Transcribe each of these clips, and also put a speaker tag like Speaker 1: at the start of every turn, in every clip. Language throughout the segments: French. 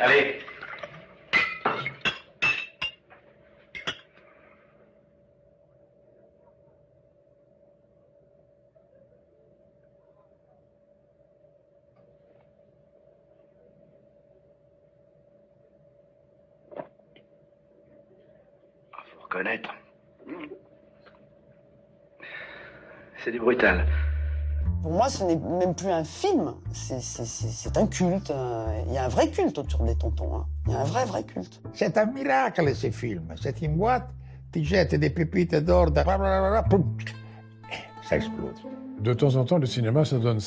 Speaker 1: Allez. Faut reconnaître. C'est du brutal.
Speaker 2: Pour moi, ce n'est même plus un film, c'est un culte. Il y a un vrai culte autour des tontons. Hein. Il y a un vrai culte.
Speaker 3: C'est un miracle, ces films. C'est une boîte, tu jettes des pépites d'or, ça explose.
Speaker 4: De temps en temps, le cinéma, ça donne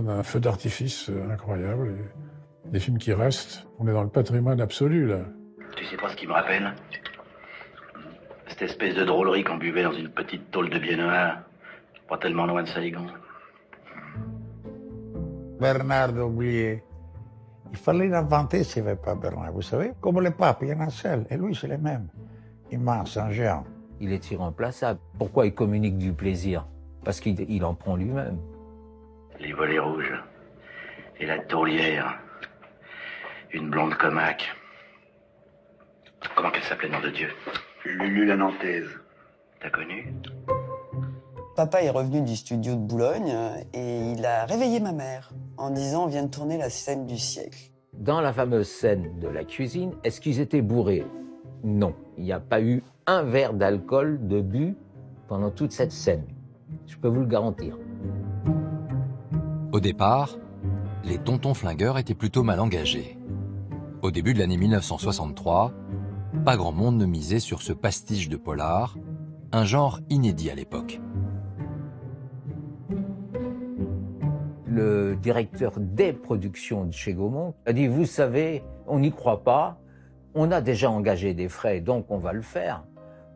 Speaker 4: un feu d'artifice incroyable. Et des films qui restent. On est dans le patrimoine absolu, là.
Speaker 1: Tu sais pas ce qui me rappelle? Cette espèce de drôlerie qu'on buvait dans une petite tôle de biennois, pas tellement loin de Saigon.
Speaker 3: Bernard oublié. Il fallait l'inventer s'il n'y avait pas Bernard, vous savez. Comme le pape, il y en a un seul, et lui, c'est le même. Immense, un géant.
Speaker 5: Il est irremplaçable. Pourquoi il communique du plaisir? Parce qu'il en prend lui-même.
Speaker 1: Les volets rouges. Et la tourlière. Une blonde comaque. Comment qu'elle s'appelait, nom de Dieu? Lulu la Nantaise. T'as connu?
Speaker 2: Papa est revenu du studio de Boulogne et il a réveillé ma mère en disant « On vient de tourner la scène du siècle ».
Speaker 5: Dans la fameuse scène de la cuisine, est-ce qu'ils étaient bourrés? Non. Il n'y a pas eu un verre d'alcool de bu pendant toute cette scène. Je peux vous le garantir.
Speaker 6: Au départ, les tontons flingueurs étaient plutôt mal engagés. Au début de l'année 1963, pas grand monde ne misait sur ce pastiche de polar, un genre inédit à l'époque.
Speaker 5: Le directeur des productions de chez Gaumont a dit « Vous savez, on n'y croit pas, on a déjà engagé des frais, donc on va le faire.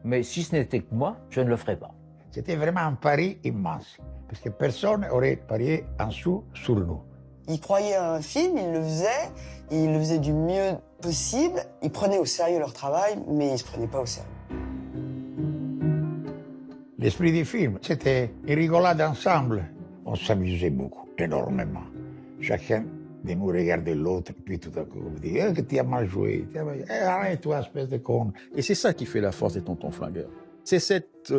Speaker 5: Mais si ce n'était que moi, je ne le ferais pas. »
Speaker 3: C'était vraiment un pari immense, parce que personne n'aurait parié en dessous sur nous.
Speaker 2: Il croyait à un film, il le faisait du mieux possible. Ils prenaient au sérieux leur travail, mais ils ne se prenaient pas au sérieux.
Speaker 3: L'esprit du film, c'était une rigolade ensemble. On s'amusait beaucoup, énormément. Chacun de nous regardait l'autre, puis tout à coup, on dit que tu as mal joué. Arrête-toi, espèce de con.
Speaker 7: Et c'est ça qui fait la force des tontons flingueurs. C'est cette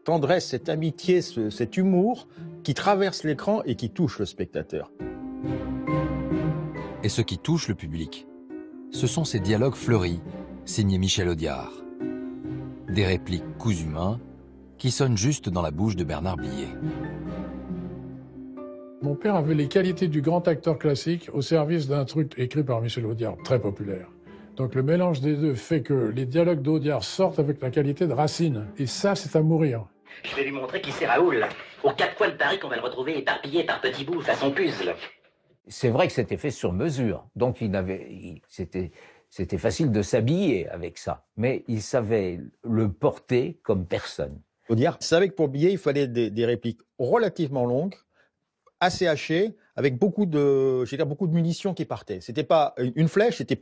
Speaker 7: tendresse, cette amitié, cet humour qui traverse l'écran et qui touche le spectateur.
Speaker 6: Et ce qui touche le public, ce sont ces dialogues fleuris, signés Michel Audiard. Des répliques cousues main qui sonnent juste dans la bouche de Bernard Blier.
Speaker 4: Mon père avait les qualités du grand acteur classique au service d'un truc écrit par Michel Audiard, très populaire. Donc le mélange des deux fait que les dialogues d'Audiard sortent avec la qualité de Racine. Et ça, c'est à mourir.
Speaker 1: Je vais lui montrer qui c'est Raoul. Aux quatre coins de Paris qu'on va le retrouver éparpillé par petits bouts façon puzzle.
Speaker 5: C'est vrai que c'était fait sur mesure. Donc c'était facile de s'habiller avec ça. Mais il savait le porter comme personne.
Speaker 7: Audiard savait que pour Blier, il fallait des répliques relativement longues, assez hachées, avec beaucoup de munitions qui partaient. C'était pas une flèche, c'était...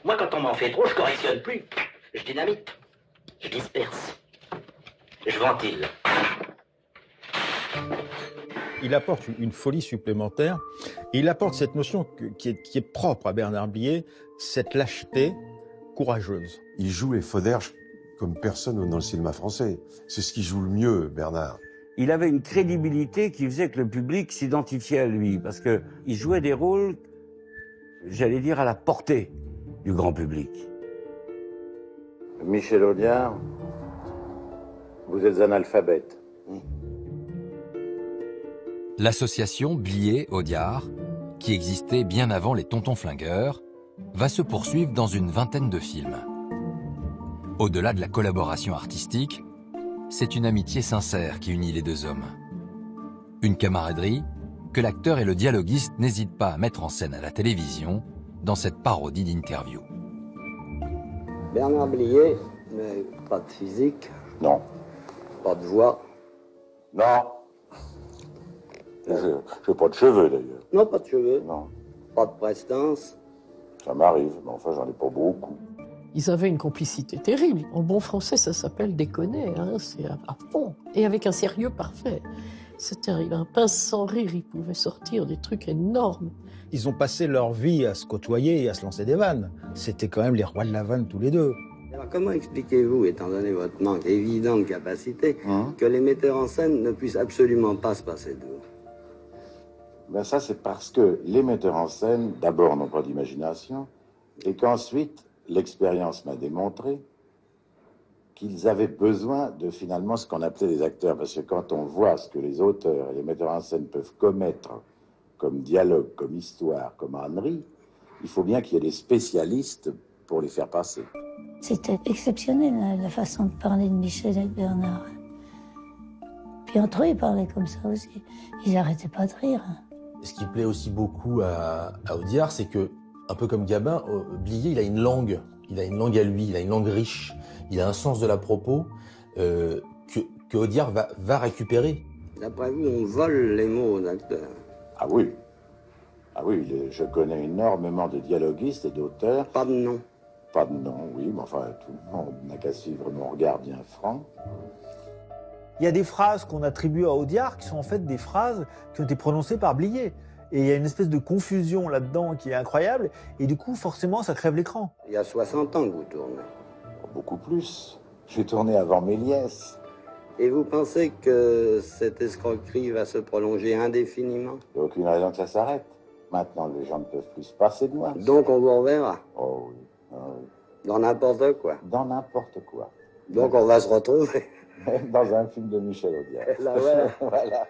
Speaker 1: Moi, quand on m'en fait trop, je correctionne plus. Je dynamite. Je disperse. Je ventile.
Speaker 7: Il apporte une folie supplémentaire. Et il apporte cette notion qui est propre à Bernard Blier, cette lâcheté courageuse.
Speaker 8: Il joue les Foderges comme personne dans le cinéma français. C'est ce qui joue le mieux, Bernard.
Speaker 9: Il avait une crédibilité qui faisait que le public s'identifiait à lui, parce qu'il jouait des rôles, j'allais dire, à la portée du grand public.
Speaker 10: Michel Audiard, vous êtes analphabète.
Speaker 6: L'association Blier-Audiard, qui existait bien avant les Tontons Flingueurs, va se poursuivre dans une vingtaine de films. Au-delà de la collaboration artistique, c'est une amitié sincère qui unit les deux hommes. Une camaraderie que l'acteur et le dialoguiste n'hésitent pas à mettre en scène à la télévision dans cette parodie d'interview.
Speaker 11: Bernard Blier, mais pas de physique.
Speaker 10: Non.
Speaker 11: Pas de voix.
Speaker 10: Non. J'ai pas de cheveux, d'ailleurs.
Speaker 11: Non, pas de cheveux.
Speaker 10: Non.
Speaker 11: Pas de prestance.
Speaker 10: Ça m'arrive, mais enfin, j'en ai pas beaucoup.
Speaker 12: Ils avaient une complicité terrible. En bon français, ça s'appelle déconner, hein, c'est à fond. Et avec un sérieux parfait. C'est terrible. Un pince sans rire, il pouvait sortir des trucs énormes.
Speaker 7: Ils ont passé leur vie à se côtoyer et à se lancer des vannes. C'était quand même les rois de la vanne tous les deux.
Speaker 11: Alors comment expliquez-vous, étant donné votre manque évident de capacité, que les metteurs en scène ne puissent absolument pas se passer de vous?
Speaker 10: Ben ça, c'est parce que les metteurs en scène, d'abord, n'ont pas d'imagination, et qu'ensuite, l'expérience m'a démontré qu'ils avaient besoin de finalement ce qu'on appelait les acteurs. Parce que quand on voit ce que les auteurs et les metteurs en scène peuvent commettre comme dialogue, comme histoire, comme ânerie, il faut bien qu'il y ait des spécialistes pour les faire passer.
Speaker 13: C'était exceptionnel, la façon de parler de Michel et de Bernard. Puis entre eux, ils parlaient comme ça aussi. Ils n'arrêtaient pas de rire.
Speaker 14: Ce qui plaît aussi beaucoup à Audiard, c'est que, un peu comme Gabin, Blier, il a une langue. Il a une langue à lui, il a une langue riche. Il a un sens de la propos que Audiard va récupérer.
Speaker 11: D'après vous, on vole les mots aux acteurs?
Speaker 10: Ah oui. Ah oui, je connais énormément de dialoguistes et d'auteurs.
Speaker 11: Pas de nom?
Speaker 10: Pas de nom, oui, mais enfin, tout le monde n'a qu'à suivre mon regard bien franc.
Speaker 15: Il y a des phrases qu'on attribue à Audiard qui sont en fait des phrases qui ont été prononcées par Blier. Et il y a une espèce de confusion là-dedans qui est incroyable. Et du coup, forcément, ça crève l'écran.
Speaker 11: Il y a 60 ans que vous tournez.
Speaker 10: Beaucoup plus. J'ai tourné avant Méliès.
Speaker 11: Et vous pensez que cette escroquerie va se prolonger indéfiniment?
Speaker 10: Il n'y a aucune raison que ça s'arrête. Maintenant, les gens ne peuvent plus se passer de moi.
Speaker 11: Donc on vous reverra?
Speaker 10: Oh oui. Oh oui.
Speaker 11: Dans n'importe quoi?
Speaker 10: Dans n'importe quoi.
Speaker 11: Donc on va se retrouver?
Speaker 10: Dans un film de Michel Audiard.
Speaker 11: Là, voilà.
Speaker 10: Voilà.